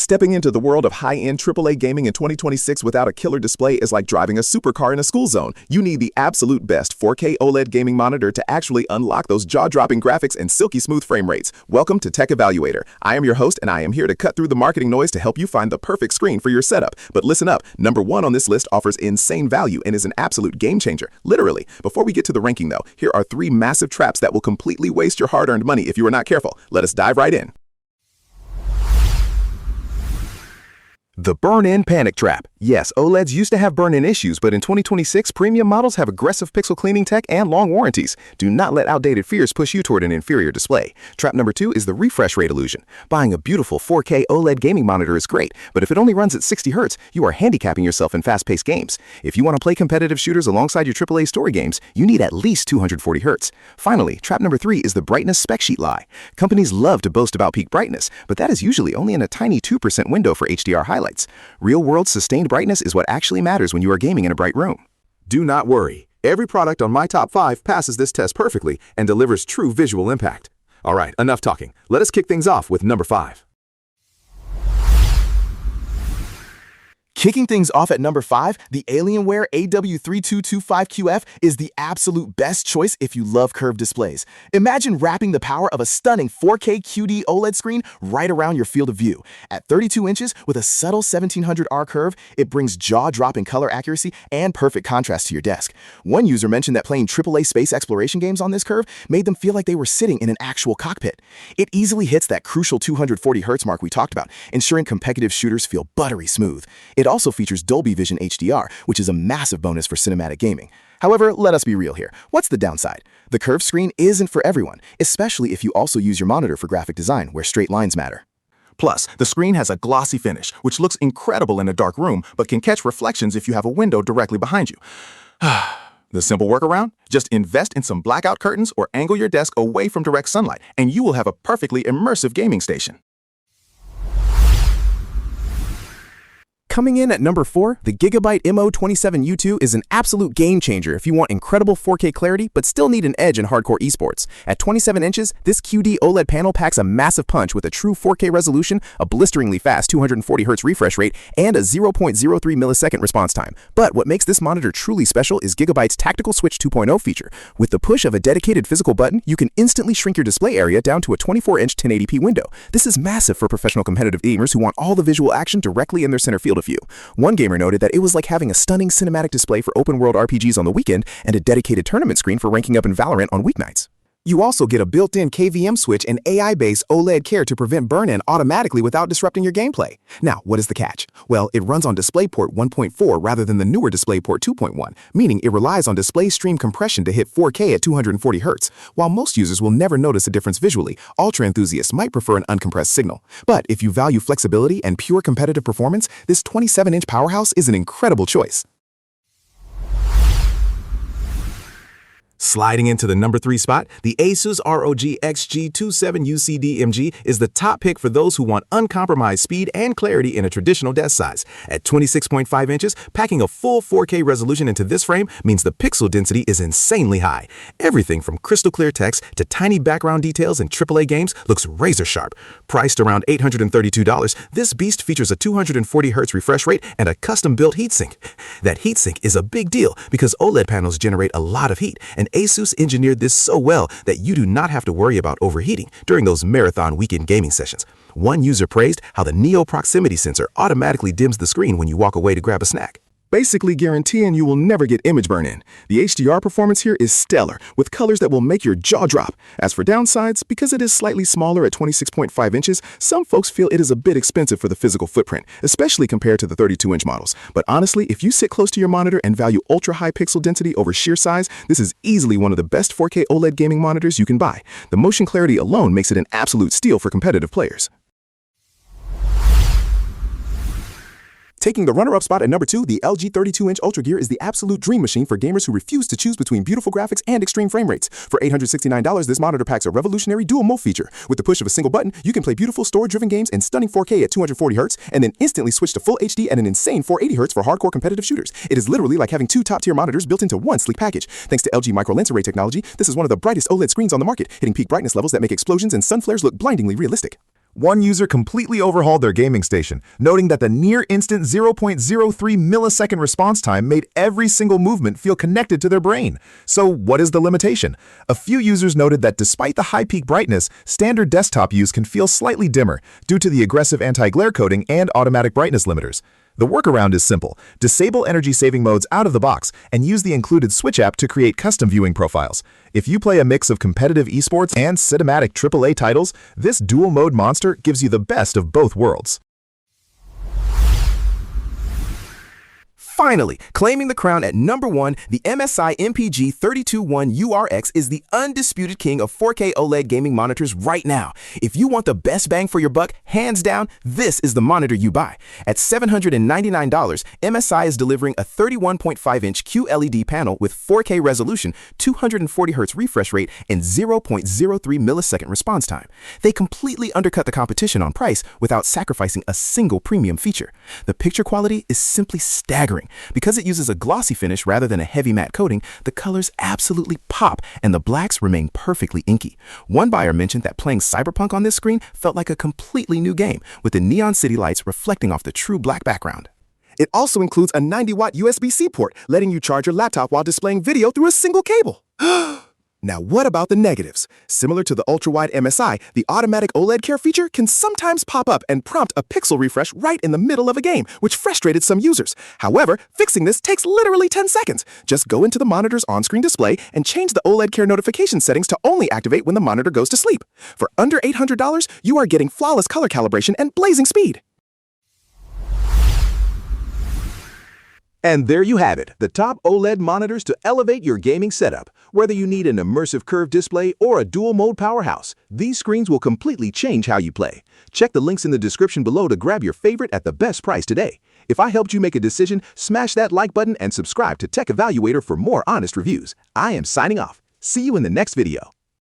Stepping into the world of high-end AAA gaming in 2026 without a killer display is like driving a supercar in a school zone. You need the absolute best 4K OLED gaming monitor to actually unlock those jaw-dropping graphics and silky smooth frame rates. Welcome to Tech Evaluator. I am your host, and I am here to cut through the marketing noise to help you find the perfect screen for your setup. But listen up, number one on this list offers insane value and is an absolute game changer, literally. Before we get to the ranking though, here are 3 massive traps that will completely waste your hard-earned money if you are not careful. Let us dive right in. The burn-in panic trap. Yes, OLEDs used to have burn-in issues, but in 2026, premium models have aggressive pixel cleaning tech and long warranties. Do not let outdated fears push you toward an inferior display. Trap number 2 is the refresh rate illusion. Buying a beautiful 4K OLED gaming monitor is great, but if it only runs at 60 Hz, you are handicapping yourself in fast-paced games. If you want to play competitive shooters alongside your AAA story games, you need at least 240 Hz. Finally, trap number 3 is the brightness spec sheet lie. Companies love to boast about peak brightness, but that is usually only in a tiny 2% window for HDR highlights. Real-world sustained brightness is what actually matters when you are gaming in a bright room. Do not worry. Every product on my top 5 passes this test perfectly and delivers true visual impact. All right, enough talking. Let us kick things off with number 5. Kicking things off at number 5, the Alienware AW3225QF is the absolute best choice if you love curved displays. Imagine wrapping the power of a stunning 4K QD-OLED screen right around your field of view. At 32 inches with a subtle 1700R curve, it brings jaw-dropping color accuracy and perfect contrast to your desk. One user mentioned that playing AAA space exploration games on this curve made them feel like they were sitting in an actual cockpit. It easily hits that crucial 240 Hz mark we talked about, ensuring competitive shooters feel buttery smooth. It also features Dolby Vision HDR, which is a massive bonus for cinematic gaming. However, let us be real here. What's the downside? The curved screen isn't for everyone, especially if you also use your monitor for graphic design, where straight lines matter. Plus, the screen has a glossy finish, which looks incredible in a dark room, but can catch reflections if you have a window directly behind you. The simple workaround? Just invest in some blackout curtains or angle your desk away from direct sunlight, and you will have a perfectly immersive gaming station. Coming in at number 4, the GIGABYTE MO27U2 is an absolute game changer if you want incredible 4K clarity but still need an edge in hardcore esports. At 27 inches, this QD-OLED panel packs a massive punch with a true 4K resolution, a blisteringly fast 240 Hz refresh rate, and a 0.03 millisecond response time. But what makes this monitor truly special is GIGABYTE's Tactical Switch 2.0 feature. With the push of a dedicated physical button, you can instantly shrink your display area down to a 24-inch 1080p window. This is massive for professional competitive gamers who want all the visual action directly in their center field of view. One gamer noted that it was like having a stunning cinematic display for open-world RPGs on the weekend and a dedicated tournament screen for ranking up in Valorant on weeknights. You also get a built-in KVM switch and AI-based OLED care to prevent burn-in automatically without disrupting your gameplay. Now, what is the catch? Well, it runs on DisplayPort 1.4 rather than the newer DisplayPort 2.1, meaning it relies on display stream compression to hit 4K at 240 Hz. While most users will never notice a difference visually, ultra enthusiasts might prefer an uncompressed signal. But if you value flexibility and pure competitive performance, this 27-inch powerhouse is an incredible choice. Sliding into the number 3 spot, the ASUS ROG XG27UCD-MG is the top pick for those who want uncompromised speed and clarity in a traditional desk size. At 26.5 inches, packing a full 4K resolution into this frame means the pixel density is insanely high. Everything from crystal clear text to tiny background details in AAA games looks razor sharp. Priced around $832, this beast features a 240 Hz refresh rate and a custom-built heatsink. That heatsink is a big deal because OLED panels generate a lot of heat, and ASUS engineered this so well that you do not have to worry about overheating during those marathon weekend gaming sessions. One user praised how the Neo proximity sensor automatically dims the screen when you walk away to grab a snack. Basically guaranteeing you will never get image burn-in. The HDR performance here is stellar, with colors that will make your jaw drop. As for downsides, because it is slightly smaller at 26.5 inches, some folks feel it is a bit expensive for the physical footprint, especially compared to the 32-inch models. But honestly, if you sit close to your monitor and value ultra-high pixel density over sheer size, this is easily one of the best 4K OLED gaming monitors you can buy. The motion clarity alone makes it an absolute steal for competitive players. Taking the runner-up spot at number 2, the LG 32-inch Ultra Gear is the absolute dream machine for gamers who refuse to choose between beautiful graphics and extreme frame rates. For $869, this monitor packs a revolutionary dual mode feature. With the push of a single button, you can play beautiful story-driven games in stunning 4K at 240 Hz, and then instantly switch to full HD at an insane 480 Hz for hardcore competitive shooters. It is literally like having 2 top-tier monitors built into one sleek package. Thanks to LG micro lens array technology, this is one of the brightest OLED screens on the market, hitting peak brightness levels that make explosions and sun flares look blindingly realistic. One user completely overhauled their gaming station, noting that the near-instant 0.03 millisecond response time made every single movement feel connected to their brain. So what is the limitation? A few users noted that despite the high peak brightness, standard desktop use can feel slightly dimmer due to the aggressive anti-glare coating and automatic brightness limiters. The workaround is simple. Disable energy-saving modes out of the box and use the included Switch app to create custom viewing profiles. If you play a mix of competitive esports and cinematic AAA titles, this dual-mode monster gives you the best of both worlds. Finally, claiming the crown at number 1, the MSI MPG 321URX is the undisputed king of 4K OLED gaming monitors right now. If you want the best bang for your buck, hands down, this is the monitor you buy. At $799, MSI is delivering a 31.5-inch QLED panel with 4K resolution, 240Hz refresh rate, and 0.03 millisecond response time. They completely undercut the competition on price without sacrificing a single premium feature. The picture quality is simply staggering. Because it uses a glossy finish rather than a heavy matte coating, the colors absolutely pop and the blacks remain perfectly inky. One buyer mentioned that playing Cyberpunk on this screen felt like a completely new game, with the neon city lights reflecting off the true black background. It also includes a 90-watt USB-C port, letting you charge your laptop while displaying video through a single cable. Now, what about the negatives? Similar to the ultra-wide MSI, the automatic OLED care feature can sometimes pop up and prompt a pixel refresh right in the middle of a game, which frustrated some users. However, fixing this takes literally 10 seconds. Just go into the monitor's on-screen display and change the OLED care notification settings to only activate when the monitor goes to sleep. For under $800, you are getting flawless color calibration and blazing speed. And there you have it, the top OLED monitors to elevate your gaming setup. Whether you need an immersive curved display or a dual-mode powerhouse, these screens will completely change how you play. Check the links in the description below to grab your favorite at the best price today. If I helped you make a decision, smash that like button and subscribe to Tech Evaluator for more honest reviews. I am signing off. See you in the next video.